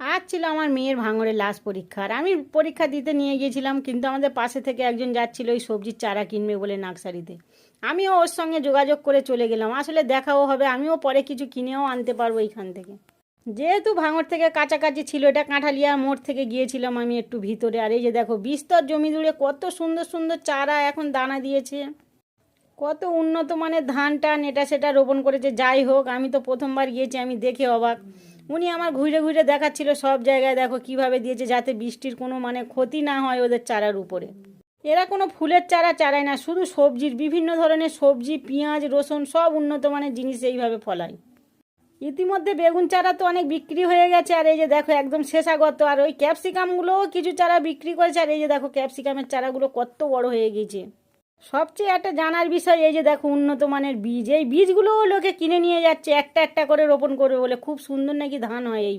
আজ ছিল আমার মেয়ের ভাঙড়ের লাস্ট পরীক্ষা, আর আমি পরীক্ষা দিতে নিয়ে গিয়েছিলাম, কিন্তু আমাদের পাশে থেকে একজন যাচ্ছিল ওই সবজির চারা কিনবে বলে নার্সারিতে। আমিও ওর সঙ্গে যোগাযোগ করে চলে গেলাম, আসলে দেখাও হবে, আমিও পরে কিছু কিনেও আনতে পারবো এইখান থেকে। যেহেতু ভাঙড় থেকে কাছাকাছি ছিল, এটা কাঁঠালিয়া মোড় থেকে গিয়েছিলাম আমি একটু ভিতরে। আর এই যে দেখো বিস্তর জমি জুড়ে কত সুন্দর সুন্দর চারা এখন দানা দিয়েছে, কত উন্নত মানের ধান টান এটা সেটা রোপণ করেছে। যাই হোক, আমি তো প্রথমবার গিয়েছি, আমি দেখে অবাক। উনি আমার ঘুরে ঘুরে দেখাচ্ছিল সব জায়গায় দেখো কিভাবে দিয়েছে, যাতে বৃষ্টির কোনো ক্ষতি না হয় ওদের চারার উপরে। এরা কোনো ফুলের চারা চারায় না, শুধু সবজির, বিভিন্ন ধরনের সবজি, পেঁয়াজ, রসুন, সব উন্নত মানের জিনিস এইভাবে ফলায়। ইতিমধ্যে বেগুন চারা তো অনেক বিক্রি হয়ে গেছে, আর এই যে দেখো একদম শেষাগত। আর ওই ক্যাপসিকামগুলোও কিছু চারা বিক্রি করেছে, আর এই যে দেখো ক্যাপসিকামের চারাগুলো কত বড় হয়ে গেছে। সবচেয়ে একটা জানার বিষয় এই যে দেখো উন্নত মানের বীজ, এই বীজগুলোও লোকে কিনে নিয়ে যাচ্ছে একটা একটা করে রোপণ করবে বলে। খুব সুন্দর নাকি ধান হয় এই